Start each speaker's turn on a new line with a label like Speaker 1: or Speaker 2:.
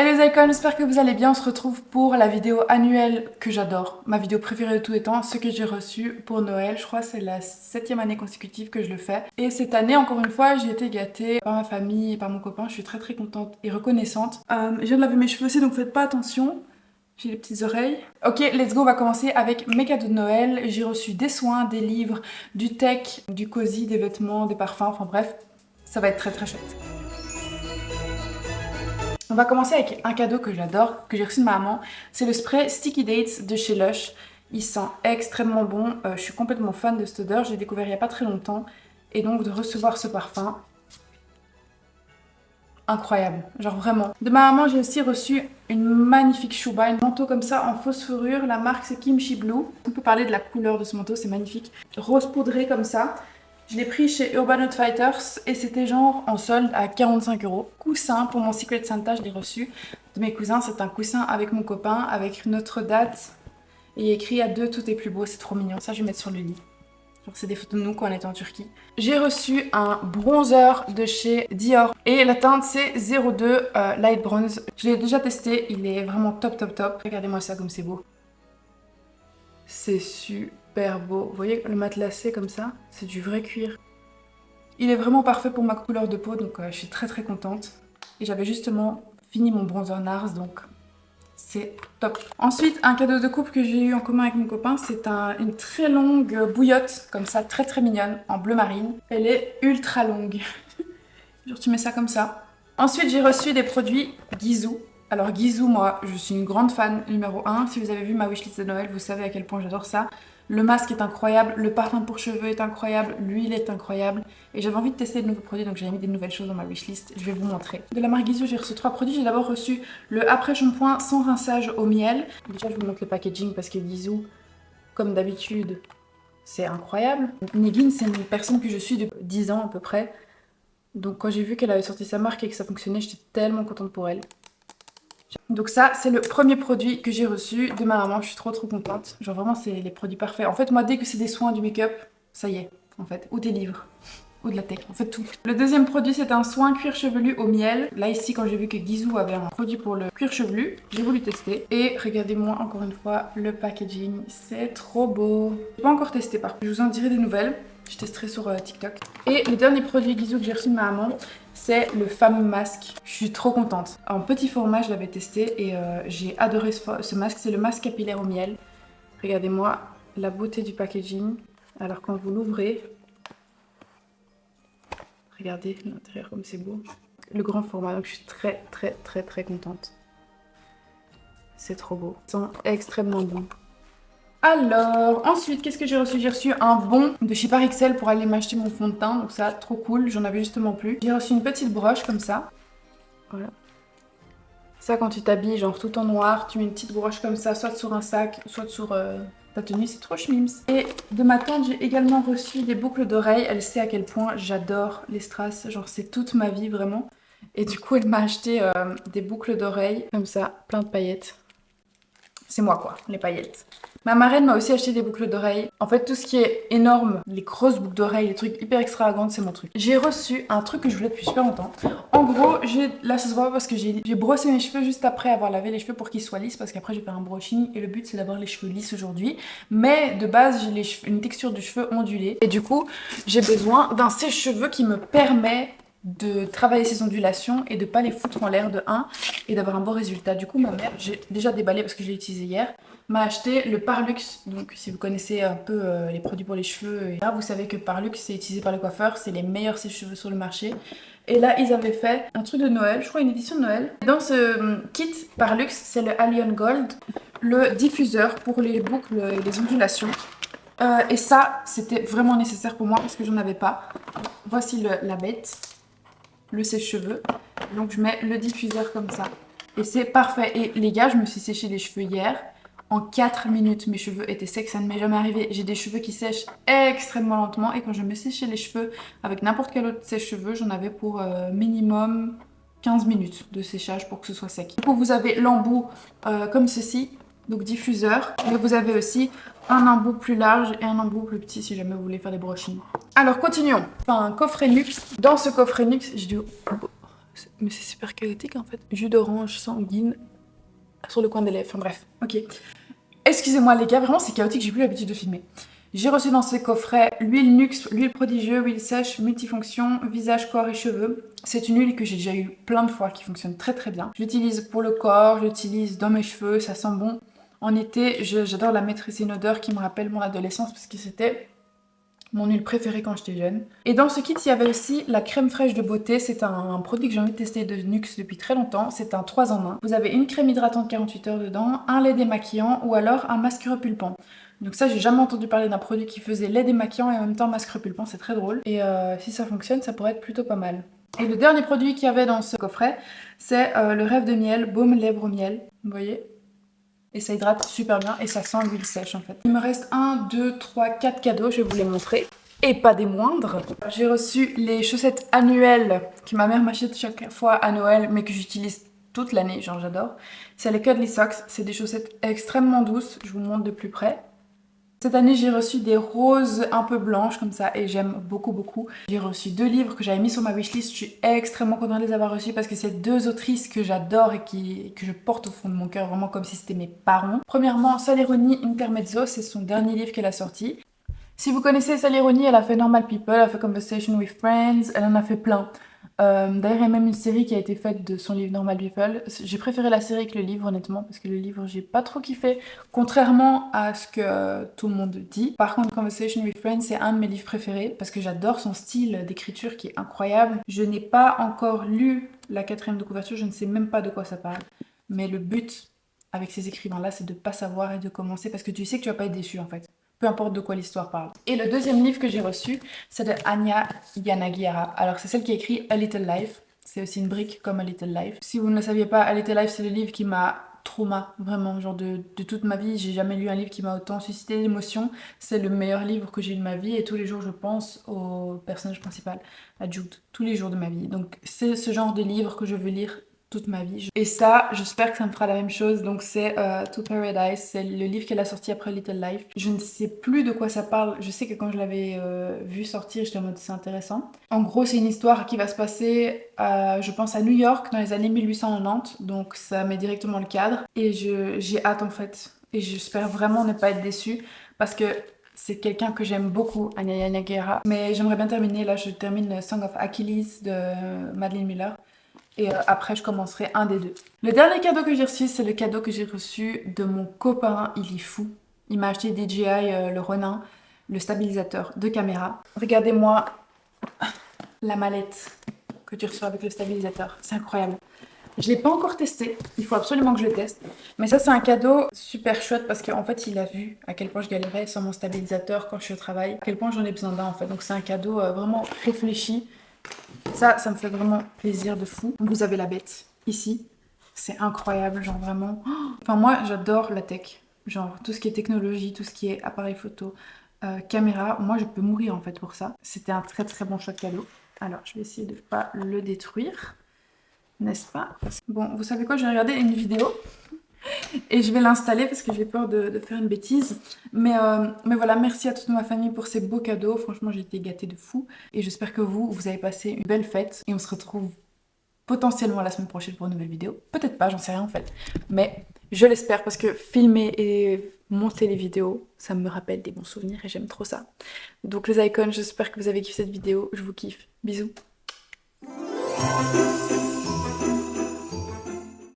Speaker 1: Hello les icons, j'espère que vous allez bien. On se retrouve pour la vidéo annuelle que j'adore. Ma vidéo préférée de tous les temps, ce que j'ai reçu pour Noël. Je crois que c'est la 7e année consécutive que je le fais. Et cette année, encore une fois, j'ai été gâtée par ma famille et par mon copain. Je suis très contente et reconnaissante. Je viens de laver mes cheveux aussi, donc faites pas attention. J'ai les petites oreilles. Ok, let's go, on va commencer avec mes cadeaux de Noël. J'ai reçu des soins, des livres, du tech, du cosy, des vêtements, des parfums, enfin bref, ça va être très chouette. On va commencer avec un cadeau que j'adore, que j'ai reçu de ma maman. C'est le spray Sticky Dates de chez Lush. Il sent extrêmement bon. Je suis complètement fan de cette odeur. Je l'ai découvert il n'y a pas très longtemps. Et donc de recevoir ce parfum, incroyable. Genre vraiment. De ma maman, j'ai aussi reçu une magnifique chouba, un manteau comme ça en fausse fourrure. La marque c'est Kimchi Blue. On peut parler de la couleur de ce manteau, c'est magnifique. Rose poudré comme ça. Je l'ai pris chez Urban Outfitters et c'était genre en solde à 45 €. Coussin pour mon Secret Santa, je l'ai reçu de mes cousins. C'est un coussin avec mon copain, avec notre date. Et écrit à deux, tout est plus beau, c'est trop mignon. Ça, je vais mettre sur le lit. Genre, c'est des photos de nous quand on était en Turquie. J'ai reçu un bronzer de chez Dior. Et la teinte, c'est 02 Light Bronze. Je l'ai déjà testé, il est vraiment top. Regardez-moi ça comme c'est beau. C'est super beau. Vous voyez le matelassé comme ça? C'est du vrai cuir. Il est vraiment parfait pour ma couleur de peau, donc je suis très contente. Et j'avais justement fini mon bronzer NARS, donc c'est top. Ensuite, un cadeau de couple que j'ai eu en commun avec mon copain, c'est une très longue bouillotte, comme ça, très mignonne, en bleu marine. Elle est ultra longue. Genre tu mets ça comme ça. Ensuite, j'ai reçu des produits Ghizou. Alors Ghizou, moi, je suis une grande fan numéro 1. Si vous avez vu ma wishlist de Noël, vous savez à quel point j'adore ça. Le masque est incroyable, le parfum pour cheveux est incroyable, l'huile est incroyable. Et j'avais envie de tester de nouveaux produits, donc j'ai mis des nouvelles choses dans ma wishlist. Je vais vous montrer. De la marque Ghizou, j'ai reçu 3 produits. J'ai d'abord reçu le après-shampoing sans rinçage au miel. Déjà, je vous montre le packaging parce que Ghizou, comme d'habitude, c'est incroyable. Negin, c'est une personne que je suis depuis 10 ans à peu près. Donc quand j'ai vu qu'elle avait sorti sa marque et que ça fonctionnait, j'étais tellement contente pour elle. Donc ça, c'est le premier produit que j'ai reçu de ma maman. Je suis trop contente. Genre vraiment, c'est les produits parfaits. En fait, moi, dès que c'est des soins, du make-up, ça y est, en fait. Ou des livres, ou de la tech, en fait tout. Le deuxième produit, c'est un soin cuir chevelu au miel. Là, ici, quand j'ai vu que Ghizou avait un produit pour le cuir chevelu, j'ai voulu tester. Et regardez-moi encore une fois le packaging. C'est trop beau. J'ai pas encore testé par contre. Je vous en dirai des nouvelles. Je testerai sur TikTok. Et le dernier produit Ghizou que j'ai reçu de ma maman, c'est le fameux masque. Je suis trop contente. En petit format, je l'avais testé et j'ai adoré ce masque. C'est le masque capillaire au miel. Regardez-moi la beauté du packaging. Alors quand vous l'ouvrez, regardez l'intérieur comme c'est beau. Le grand format, donc je suis très contente. C'est trop beau. Ça sent extrêmement bon. Alors, ensuite, qu'est-ce que j'ai reçu? J'ai reçu un bon de chez Parexel pour aller m'acheter mon fond de teint. Donc ça, trop cool, j'en avais justement plus. J'ai reçu une petite broche comme ça. Voilà. Ça, quand tu t'habilles, genre tout en noir, tu mets une petite broche comme ça, soit sur un sac, soit sur ta tenue. C'est trop chmims. Et de ma tante, j'ai également reçu des boucles d'oreilles. Elle sait à quel point j'adore les strass. Genre, c'est toute ma vie, vraiment. Et du coup, elle m'a acheté des boucles d'oreilles comme ça, plein de paillettes. C'est moi quoi, les paillettes. Ma marraine m'a aussi acheté des boucles d'oreilles. En fait, tout ce qui est énorme, les grosses boucles d'oreilles, les trucs hyper extravagantes, c'est mon truc. J'ai reçu un truc que je voulais depuis super longtemps. En gros, là ça se voit pas parce que j'ai brossé mes cheveux juste après avoir lavé les cheveux pour qu'ils soient lisses parce qu'après je vais faire un brushing et le but c'est d'avoir les cheveux lisses aujourd'hui. Mais de base, j'ai une texture de cheveux ondulée et du coup, j'ai besoin d'un sèche-cheveux qui me permet de travailler ces ondulations et de pas les foutre en l'air de 1 et d'avoir un bon résultat. Du coup, ma mère, j'ai déjà déballé parce que je l'ai utilisé hier, m'a acheté le Parlux. Donc si vous connaissez un peu les produits pour les cheveux, et là vous savez que Parlux c'est utilisé par les coiffeurs, c'est les meilleurs sèche-cheveux sur le marché. Et là ils avaient fait un truc de Noël, je crois une édition de Noël. Dans ce kit Parlux, c'est le Allium Gold, le diffuseur pour les boucles et les ondulations. Et ça, c'était vraiment nécessaire pour moi parce que j'en avais pas. Voici la bête. Le sèche-cheveux. Donc je mets le diffuseur comme ça. Et c'est parfait. Et les gars, je me suis séché les cheveux hier. En 4 minutes, mes cheveux étaient secs. Ça ne m'est jamais arrivé. J'ai des cheveux qui sèchent extrêmement lentement. Et quand je me séchais les cheveux avec n'importe quel autre sèche-cheveux, j'en avais pour minimum 15 minutes de séchage pour que ce soit sec. Du coup, vous avez l'embout comme ceci. Donc diffuseur. Mais vous avez aussi un embout plus large et un embout plus petit si jamais vous voulez faire des brushings. Alors continuons. Enfin, un coffret luxe. Dans ce coffret luxe, j'ai dû Mais c'est super chaotique en fait. Jus d'orange sanguine sur le coin des lèvres. Enfin bref, ok. Excusez-moi les gars, vraiment c'est chaotique, j'ai plus l'habitude de filmer. J'ai reçu dans ces coffrets l'huile Nuxe, l'huile Prodigieux, huile sèche, multifonction, visage, corps et cheveux. C'est une huile que j'ai déjà eu plein de fois qui fonctionne très très bien. Je l'utilise pour le corps, je l'utilise dans mes cheveux, ça sent bon. En été, j'adore la mettre et c'est une odeur qui me rappelle mon adolescence parce que c'était mon huile préférée quand j'étais jeune. Et dans ce kit, il y avait aussi la crème fraîche de beauté. C'est un produit que j'ai envie de tester de Nuxe depuis très longtemps. C'est un 3 en 1. Vous avez une crème hydratante 48 heures dedans, un lait démaquillant ou alors un masque repulpant. Donc ça, j'ai jamais entendu parler d'un produit qui faisait lait démaquillant et en même temps masque repulpant. C'est très drôle. Et si ça fonctionne, ça pourrait être plutôt pas mal. Et le dernier produit qu'il y avait dans ce coffret, c'est le Rêve de miel, baume lèvres au miel. Vous voyez ? Et ça hydrate super bien et ça sent l'huile sèche en fait. Il me reste 1, 2, 3, 4 cadeaux, je vais vous les montrer. Et pas des moindres. J'ai reçu les chaussettes annuelles que ma mère m'achète chaque fois à Noël, mais que j'utilise toute l'année, genre j'adore. C'est les Cuddly Socks, c'est des chaussettes extrêmement douces, je vous montre de plus près. Cette année, j'ai reçu des roses un peu blanches comme ça et j'aime beaucoup beaucoup. J'ai reçu 2 livres que j'avais mis sur ma wishlist. Je suis extrêmement contente de les avoir reçus parce que c'est 2 autrices que j'adore et que je porte au fond de mon cœur vraiment comme si c'était mes parents. Premièrement, Saleroni Intermezzo, c'est son dernier livre qu'elle a sorti. Si vous connaissez Saleroni, elle a fait Normal People, elle a fait Conversation with Friends, elle en a fait plein. D'ailleurs, il y a même une série qui a été faite de son livre Normal People. J'ai préféré la série que le livre, honnêtement, parce que le livre, j'ai pas trop kiffé, contrairement à ce que tout le monde dit. Par contre, Conversation with Friends, c'est un de mes livres préférés, parce que j'adore son style d'écriture qui est incroyable. Je n'ai pas encore lu la 4e de couverture, je ne sais même pas de quoi ça parle. Mais le but avec ces écrivains-là, c'est de pas savoir et de commencer, parce que tu sais que tu vas pas être déçu, en fait. Peu importe de quoi l'histoire parle. Et le deuxième livre que j'ai reçu, c'est de Anya Yanagihara. Alors c'est celle qui a écrit A Little Life. C'est aussi une brique comme A Little Life. Si vous ne le saviez pas, A Little Life c'est le livre qui m'a trauma, vraiment, genre de toute ma vie. J'ai jamais lu un livre qui m'a autant suscité d'émotions. C'est le meilleur livre que j'ai eu de ma vie et tous les jours je pense au personnage principal, à Jude, tous les jours de ma vie. Donc c'est ce genre de livre que je veux lire toute ma vie. Et ça, j'espère que ça me fera la même chose. Donc c'est To Paradise, c'est le livre qu'elle a sorti après Little Life. Je ne sais plus de quoi ça parle. Je sais que quand je l'avais vu sortir, j'étais en mode c'est intéressant. En gros, c'est une histoire qui va se passer, je pense, à New York dans les années 1890. Donc ça met directement le cadre. Et j'ai hâte en fait. Et j'espère vraiment ne pas être déçue parce que c'est quelqu'un que j'aime beaucoup, Anya Yanagihara. Mais j'aimerais bien terminer. Là, je termine Song of Achilles de Madeline Miller. Et après, je commencerai un des 2. Le dernier cadeau que j'ai reçu, c'est le cadeau que j'ai reçu de mon copain. Il est fou. Il m'a acheté DJI, le Ronin, le stabilisateur de caméra. Regardez-moi la mallette que tu reçois avec le stabilisateur. C'est incroyable. Je ne l'ai pas encore testé. Il faut absolument que je le teste. Mais ça, c'est un cadeau super chouette parce qu'en fait, il a vu à quel point je galérais sans mon stabilisateur quand je suis au travail. À quel point j'en ai besoin d'un en fait. Donc c'est un cadeau vraiment réfléchi. Ça me fait vraiment plaisir de fou. Vous avez la bête ici. C'est incroyable, genre vraiment. Enfin, moi, j'adore la tech. Genre, tout ce qui est technologie, tout ce qui est appareil photo, caméra. Moi, je peux mourir en fait pour ça. C'était un très très bon choix de cadeau. Alors, je vais essayer de ne pas le détruire. N'est-ce pas? Bon, vous savez quoi? Je vais regarder une vidéo. Et je vais l'installer parce que j'ai peur de faire une bêtise. Mais voilà, merci à toute ma famille pour ces beaux cadeaux. Franchement, j'ai été gâtée de fou. Et j'espère que vous avez passé une belle fête. Et on se retrouve potentiellement la semaine prochaine pour une nouvelle vidéo. Peut-être pas, j'en sais rien en fait. Mais je l'espère parce que filmer et monter les vidéos, ça me rappelle des bons souvenirs et j'aime trop ça. Donc les icônes, j'espère que vous avez kiffé cette vidéo. Je vous kiffe. Bisous.